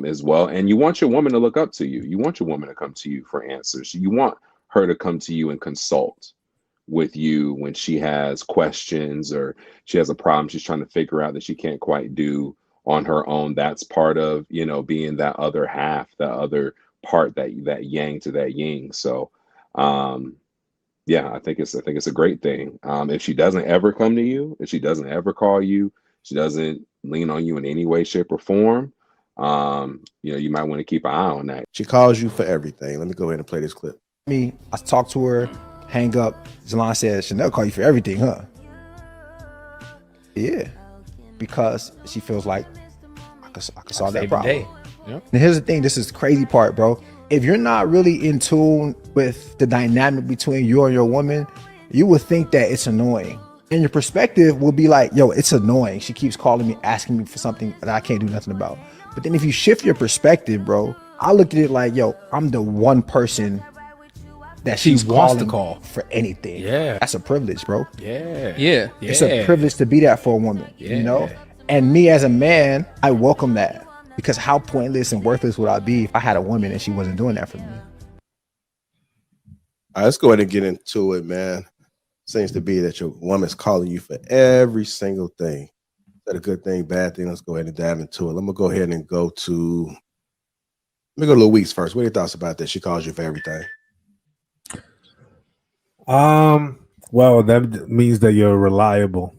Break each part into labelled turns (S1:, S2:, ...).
S1: as well. And you want your woman to look up to you. You want your woman to come to you for answers. You want her to come to you and consult with you when she has questions or she has a problem she's trying to figure out that she can't quite do on her own. That's part of, being that other half, that other part, that yang to that yin. So yeah, I think it's a great thing. If she doesn't ever come to you, if she doesn't ever call you, she doesn't lean on you in any way, shape, or form, you might want to keep an eye on that.
S2: She calls you for everything. Let me go ahead and play this clip.
S3: I talked to her, hang up. Jalon said, Chanel call you for everything, huh? Yeah, because she feels like I could solve that problem.
S4: Yep.
S3: And here's the thing, this is the crazy part, bro. If you're not really in tune with the dynamic between you and your woman, you would think that it's annoying. And your perspective will be like, yo, it's annoying. She keeps calling me, asking me for something that I can't do nothing about. But then if you shift your perspective, bro, I look at it like, yo, I'm the one person that
S4: She
S3: she's
S4: wants to
S3: calling
S4: call.
S3: for anything.
S4: Yeah.
S3: That's a privilege, bro.
S4: Yeah.
S3: It's a privilege to be that for a woman, you know? And me as a man, I welcome that, because how pointless and worthless would I be if I had a woman and she wasn't doing that for me?
S2: All right, let's go ahead and get into it, man. Seems to be that your woman's calling you for every single thing. Is that a good thing, bad thing? Let's go ahead and dive into it. Let me go ahead and go to Louise first. What are your thoughts about that? She calls you for everything.
S5: Well, that means that you're reliable.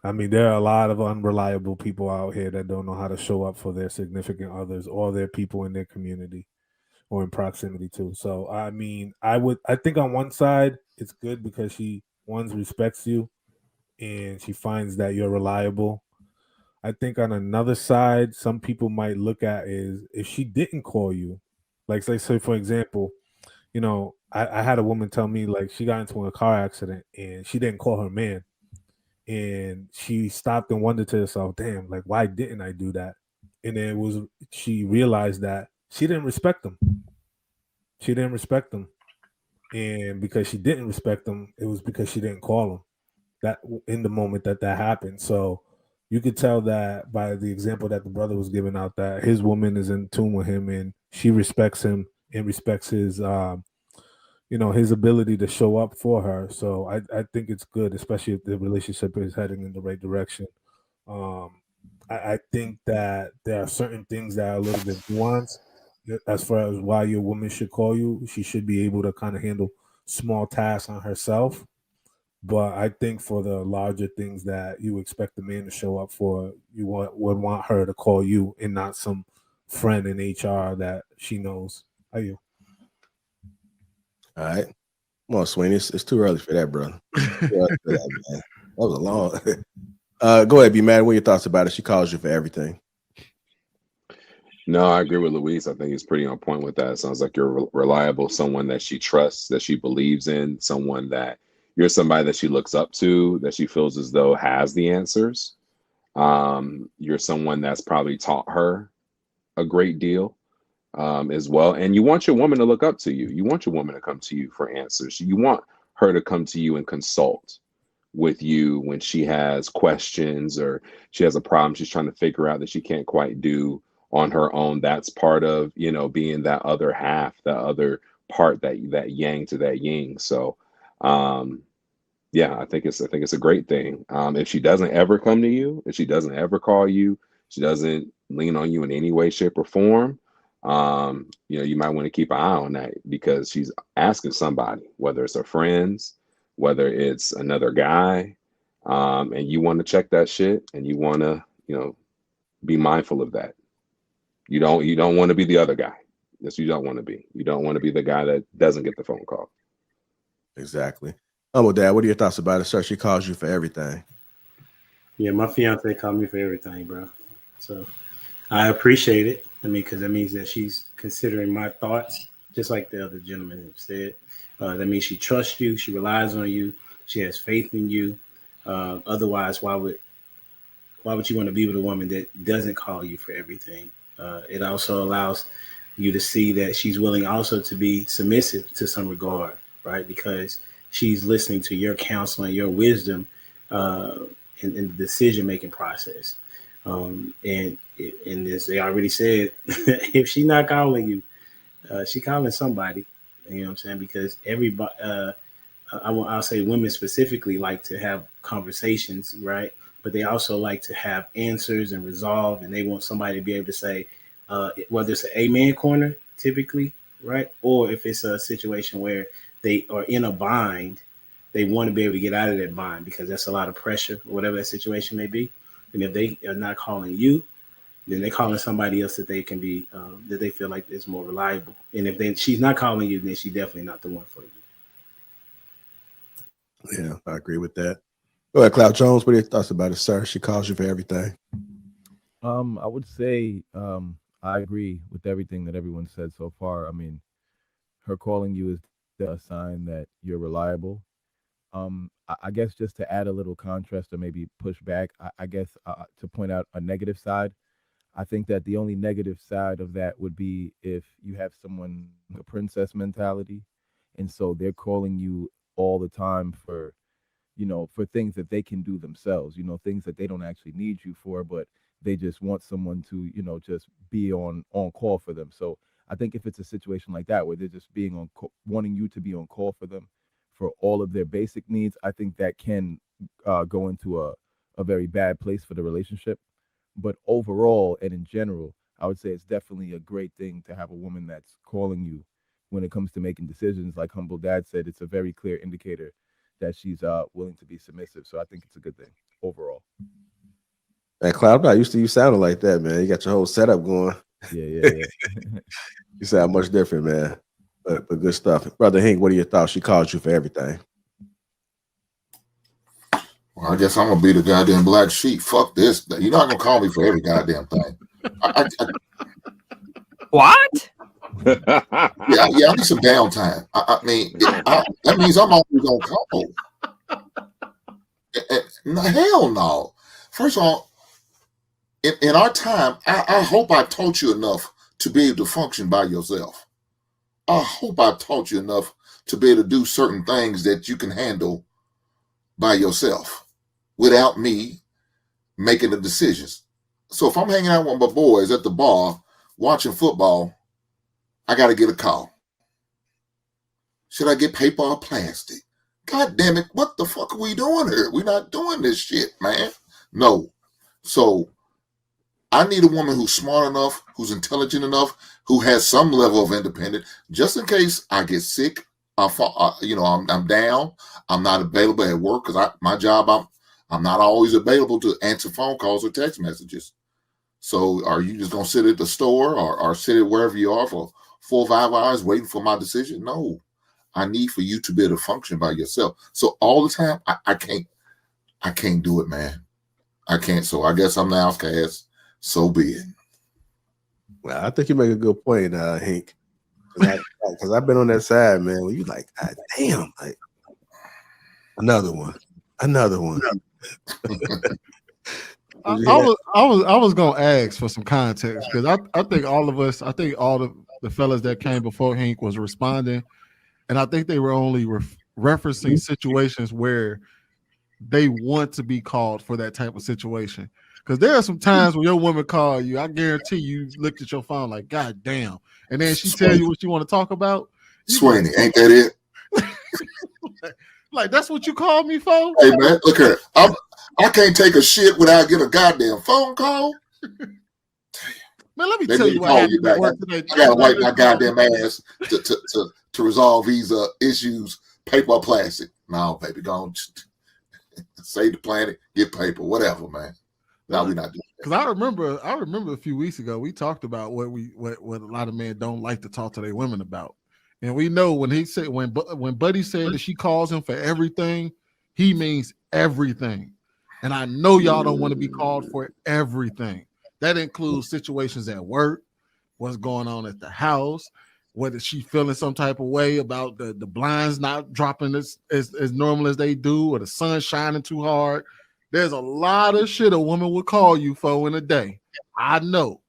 S5: I mean, there are a lot of unreliable people out here that don't know how to show up for their significant others or their people in their community or in proximity to. So, I mean, I think on one side it's good because she respects you and she finds that you're reliable. I think on another side, some people might look at is if she didn't call you, like say for example, I had a woman tell me like she got into a car accident and she didn't call her man. And she stopped and wondered to herself, damn, like why didn't I do that? And then she realized that she didn't respect him. She didn't respect him. And because she didn't respect him, it was because she didn't call him that in the moment that happened. So you could tell that by the example that the brother was giving out that his woman is in tune with him and she respects him and respects his his ability to show up for her. So I think it's good, especially if the relationship is heading in the right direction. Um, I think that there are certain things that are a little bit nuanced as far as why your woman should call you. She should be able to kind of handle small tasks on herself. But I think for the larger things that you expect the man to show up for, would want her to call you and not some friend in HR that she knows. How you?
S2: All right. Come on, Sweeney. It's too early for that, brother. Too early for that, man. That was a long. Go ahead, be mad. What are your thoughts about it? She calls you for everything.
S1: No, I agree with Luis. I think he's pretty on point with that. It sounds like you're reliable, someone that she trusts, that she believes in, someone that you're somebody that she looks up to, that she feels as though has the answers. You're someone that's probably taught her a great deal as well. And you want your woman to look up to you. You want your woman to come to you for answers. You want her to come to you and consult with you when she has questions or she has a problem she's trying to figure out that she can't quite do on her own. That's part of, being that other half, that other part, that yang to that yin. So yeah, I think it's a great thing. If she doesn't ever come to you, if she doesn't ever call you, she doesn't lean on you in any way, shape, or form, you might want to keep an eye on that because she's asking somebody, whether it's her friends, whether it's another guy, and you want to check that shit and you want to, be mindful of that. You don't want to be the other guy. Yes, you don't want to be. You don't want to be the guy that doesn't get the phone call.
S2: Exactly. With Dad, what are your thoughts about it, sir? She calls you for everything.
S6: Yeah, my fiance called me for everything, bro. So I appreciate it. I mean, because that means that she's considering my thoughts, just like the other gentleman have said. That means she trusts you, she relies on you, she has faith in you. Otherwise, why would you want to be with a woman that doesn't call you for everything? It also allows you to see that she's willing also to be submissive to some regard, right? Because she's listening to your counsel and your wisdom in the decision-making process. And and as they already said, if she not calling you, she calling somebody. You know what I'm saying? Because everybody, I'll say women specifically like to have conversations, right? But they also like to have answers and resolve, and they want somebody to be able to say, whether it's an amen corner, typically, right? Or if it's a situation where they are in a bind, they want to be able to get out of that bind because that's a lot of pressure, whatever that situation may be. And if they are not calling you, then they're calling somebody else that they can be, that they feel like is more reliable. And if she's not calling you, then she's definitely not the one for you.
S2: Yeah, I agree with that. Go ahead, Cloud Jones. What are your thoughts about it, sir? She calls you for everything.
S4: I would say I agree with everything that everyone said so far. I mean, her calling you is a sign that you're reliable. I guess just to add a little contrast or maybe push back, I guess to point out a negative side, I think that the only negative side of that would be if you have someone a princess mentality, and so they're calling you all the time for, for things that they can do themselves, things that they don't actually need you for, but they just want someone to, just be on call for them. So I think if it's a situation like that where they're just being wanting you to be on call for them for all of their basic needs, I think that can go into a very bad place for the relationship. But overall and in general, I would say it's definitely a great thing to have a woman that's calling you when it comes to making decisions. Like Humble Dad said, it's a very clear indicator that she's willing to be submissive. So I think it's a good thing overall.
S2: Hey, Cloud, I'm not used to you sounding like that, man. You got your whole setup going.
S4: Yeah.
S2: You sound much different, man. But good stuff. Brother Hink, what are your thoughts? She called you for everything.
S7: Well, I guess I'm gonna be the goddamn black sheep. Fuck this. You're not gonna call me for every goddamn thing.
S8: What?
S7: Yeah, I need some downtime. I mean, that means I'm always on call. Hell no. First of all, in our time, I hope I taught you enough to be able to function by yourself. I hope I taught you enough to be able to do certain things that you can handle by yourself without me making the decisions. So if I'm hanging out with my boys at the bar watching football, I got to get a call. Should I get paper or plastic? God damn it, what the fuck are we doing here? We're not doing this shit, man. No. So I need a woman who's smart enough, who's intelligent enough, who has some level of independence, just in case I get sick. I'm down. I'm not available at work because my job, I'm not always available to answer phone calls or text messages. So are you just gonna sit at the store or sit at wherever you are for 4 or 5 hours waiting for my decision? No, I need for you to be able to function by yourself. So all the time, I can't do it, man. I can't. So I guess I'm the outcast. So be it.
S2: Well, I think you make a good point, Hink. Because I've been on that side, man. Where you like, God damn, like another one.
S9: I was gonna ask for some context because I think all of us, I think all the fellas that came before Hink was responding, and I think they were only referencing situations where they want to be called for that type of situation. Because there are some times when your woman call you, I guarantee you looked at your phone like, God damn. And then she tell you what you want to talk about.
S7: Sweeney, ain't that it?
S9: Like, that's what you called me for?
S7: Hey, man, look here. I can't take a shit without getting a goddamn phone call.
S9: Man, let me tell you what happened at work today.
S7: I gotta wipe my goddamn ass to resolve these issues, paper or plastic. No, baby, don't save the planet, get paper, whatever, man. No, we're not doing that.
S9: Because I remember a few weeks ago we talked about what a lot of men don't like to talk to their women about, and we know when Buddy said that she calls him for everything, he means everything. And I know y'all don't want to be called for everything. That includes situations at work, what's going on at the house, whether she feeling some type of way about the blinds not dropping as normal as they do, or the sun shining too hard. There's a lot of shit a woman would call you for in a day. I know.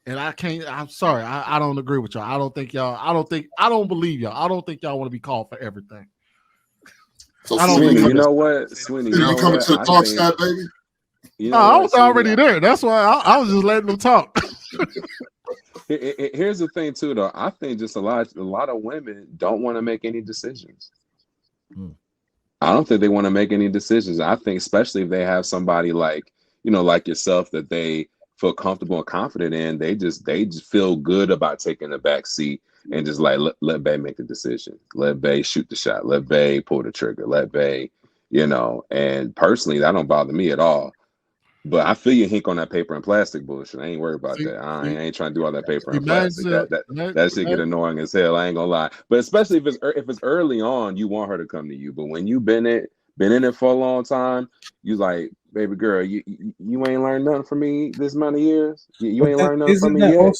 S9: And I'm sorry. I don't agree with y'all. I don't believe y'all. I don't think y'all want to be called for everything.
S7: So
S1: Sweeney, you know what? Sweeney,
S7: you coming to the dark side, baby?
S1: You
S9: No,
S1: know
S9: I
S1: what?
S9: was
S1: See,
S9: already there. That's why I was just letting them talk.
S1: here's the thing too, though. I think just a lot of women don't want to make any decisions. I don't think they want to make any decisions. I think especially if they have somebody like, like yourself that they feel comfortable and confident in, they just feel good about taking the back seat and just like let Bay make the decision. Let Bay shoot the shot. Let Bay pull the trigger. Let Bay, and personally that don't bother me at all. But I feel you, Hink, on that paper and plastic bullshit. I ain't worried about that. I ain't trying to do all that paper and plastic. That shit get annoying as hell. I ain't gonna lie. But especially if it's early on, you want her to come to you. But when you been in it for a long time, you like, baby girl, you ain't learned nothing from me this amount of years. You ain't learned nothing from me yet.